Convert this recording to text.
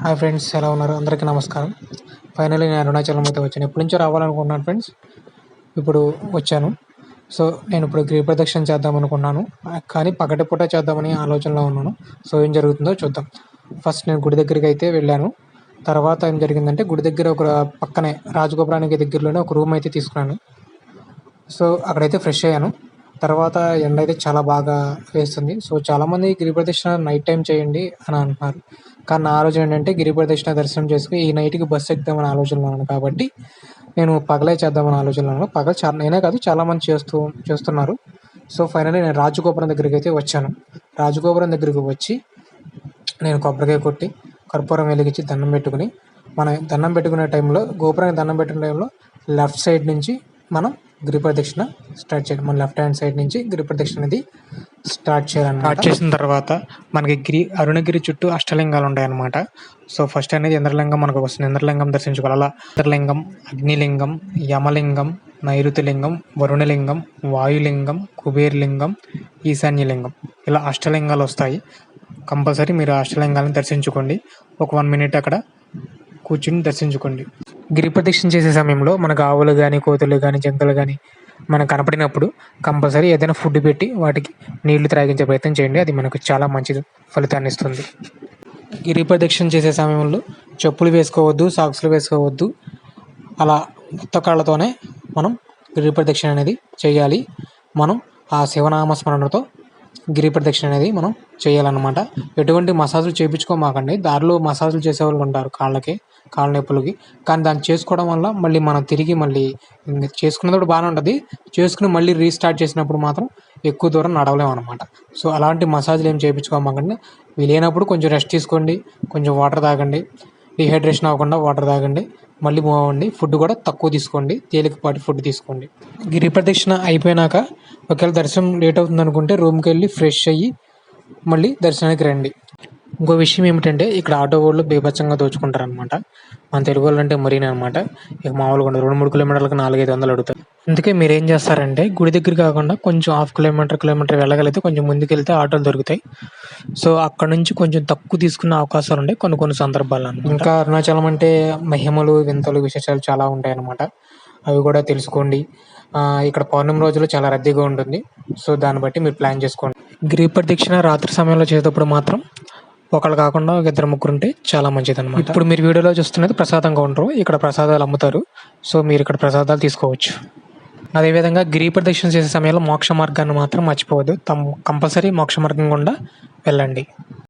Hi friends, ఎలా ఉన్నారు? అందరికీ నమస్కారం. ఫైనల్లీ నేను అరుణాచలం అయితే వచ్చాను. ఎప్పటి నుంచో రావాలనుకుంటున్నాను ఫ్రెండ్స్. ఇప్పుడు వచ్చాను. సో నేను ఇప్పుడు గిరి ప్రదక్షిణ చేద్దాం అనుకున్నాను. కానీ పగటిపూట చేద్దామని ఆలోచనలో ఉన్నాను. సో ఏం జరుగుతుందో చూద్దాం. ఫస్ట్ నేను గుడి దగ్గరికి అయితే వెళ్ళాను. తర్వాత ఏం జరిగిందంటే గుడి దగ్గర ఒక పక్కనే రాజగోపురానికి దగ్గరలోనే ఒక రూమ్ అయితే తీసుకున్నాను. సో అక్కడైతే ఫ్రెష్ అయ్యాను. తర్వాత ఎండ అయితే చాలా బాగా వేస్తుంది. సో చాలామంది గిరి ప్రదక్షిణ నైట్ టైం చేయండి అని అంటున్నారు. కానీ నా ఆలోచన ఏంటంటే గిరి ప్రదక్షిణ దర్శనం చేసుకుని ఈ నైట్కి బస్సు ఎక్కుదామని ఆలోచనలో ఉన్నాను కాబట్టి నేను పగలే చేద్దామని ఆలోచనలో ఉన్నాను. పగలు చాలా నేనే కాదు చాలామంది చేస్తున్నారు. సో ఫైనల్లీ నేను రాజగోపురం దగ్గరికి అయితే వచ్చాను. రాజగోపురం దగ్గరికి వచ్చి నేను కొబ్బరికాయ కొట్టి కర్పూరం వెలిగించి దండం పెట్టుకుని దండం పెట్టుకునే టైంలో గోపురానికి దండం పెట్టిన టైంలో లెఫ్ట్ సైడ్ నుంచి మనం గిరి ప్రదక్షిణ స్టార్ట్ చేయాలి. మన లెఫ్ట్ హ్యాండ్ సైడ్ నుంచి గిరి ప్రదక్షిణ అనేది స్టార్ట్ చేయాలన్నమాట. స్టార్ట్ చేసిన తర్వాత మనకి అరుణగిరి చుట్టూ అష్టలింగాలు ఉంటాయన్నమాట. సో ఫస్ట్ అనేది ఇంద్రలింగం మనకు వస్తుంది. ఇంద్రలింగం దర్శించుకోవాలి. అలా ఇంద్రలింగం, అగ్నిలింగం, యమలింగం, నైరుతిలింగం, వరుణలింగం, వాయులింగం, కుబేరలింగం, ఈశాన్యలింగం, ఇలా అష్టలింగాలు వస్తాయి. కంపల్సరీ మీరు అష్టలింగాలను దర్శించుకోండి. ఒక 1 మినిట్ అక్కడ కూర్చుని దర్శించుకోండి. గిరి ప్రదక్షిణ చేసే సమయంలో మనకు ఆవులు కానీ, కోతులు కానీ, జింకలు కానీ మనకు కనపడినప్పుడు కంపల్సరీ ఏదైనా ఫుడ్ పెట్టి వాటికి నీళ్లు త్రాగించే ప్రయత్నం చేయండి. అది మనకు చాలా మంచి ఫలితాన్ని ఇస్తుంది. గిరి ప్రదక్షిణ చేసే సమయంలో చెప్పులు వేసుకోవద్దు, సాక్స్లు వేసుకోవద్దు. అలా కొత్త కాళ్ళతోనే మనం గిరి ప్రదక్షిణ అనేది చేయాలి. మనం ఆ శివనామ స్మరణతో గిరి ప్రదక్షిణ అనేది మనం చేయాలన్నమాట. ఎటువంటి మసాజులు చేయించుకోమాకండి. దారిలో మసాజులు చేసేవాళ్ళు ఉంటారు కాళ్ళ నొప్పులకి. కానీ దాన్ని చేసుకోవడం వల్ల మళ్ళీ మనం తిరిగి చేసుకున్నప్పుడు బాగానే ఉంటుంది. చేసుకుని మళ్ళీ రీస్టార్ట్ చేసినప్పుడు మాత్రం ఎక్కువ దూరం నడవలేము అనమాట. సో అలాంటి మసాజులు ఏం చేయించుకోమాకండి. వీలైనప్పుడు కొంచెం రెస్ట్ తీసుకోండి, కొంచెం వాటర్ తాగండి, డిహైడ్రేషన్ అవ్వకుండా వాటర్ తాగండి, మళ్ళీ మూవ్ అవ్వండి. ఫుడ్ కూడా తక్కువ తీసుకోండి, తేలికపాటి ఫుడ్ తీసుకోండి. గిరి ప్రదక్షిణ అయిపోయినాక ఒకవేళ దర్శనం లేట్ అవుతుంది అనుకుంటే రూమ్కి వెళ్ళి ఫ్రెష్ అయ్యి మళ్ళీ దర్శనానికి రండి. ఇంకో విషయం ఏమిటంటే ఇక్కడ ఆటో వాళ్ళు బీభత్సంగా దోచుకుంటారు అనమాట. మన తెలుగు వాళ్ళు అంటే మరీనే అనమాట. ఇక మామూలుగా ఉండదు. 2-3 కిలోమీటర్లకు 400-500 అడుగుతారు. అందుకే మీరు ఏం చేస్తారంటే గుడి దగ్గర కాకుండా కొంచెం హాఫ్ కిలోమీటర్ వెళ్ళగలిగితే కొంచెం ముందుకు వెళ్తే ఆటోలు దొరుకుతాయి. సో అక్కడ నుంచి కొంచెం తక్కువ తీసుకునే అవకాశాలు ఉంటాయి కొన్ని సందర్భాల్లో. ఇంకా అరుణాచలం అంటే మహిమలు, వింతలు, విశేషాలు చాలా ఉంటాయి అన్నమాట. అవి కూడా తెలుసుకోండి. ఇక్కడ పౌర్ణమి రోజులు చాలా రద్దీగా ఉంటుంది. సో దాన్ని బట్టి మీరు ప్లాన్ చేసుకోండి. గిరి ప్రదక్షిణ రాత్రి సమయంలో చేసేటప్పుడు మాత్రం ఒకళ్ళు కాకుండా ఒక 2-3 ఉంటే చాలా మంచిది అనమాట. ఇప్పుడు మీరు వీడియోలో చూస్తున్నది ప్రసాదం కౌంటర్. ఇక్కడ ప్రసాదాలు అమ్ముతారు. సో మీరు ఇక్కడ ప్రసాదాలు తీసుకోవచ్చు. అదేవిధంగా గిరి ప్రదక్షిణ చేసే సమయంలో మోక్ష మార్గాన్ని మాత్రం మర్చిపోవద్దు. కంపల్సరీ మోక్ష మార్గం గుండా వెళ్ళండి.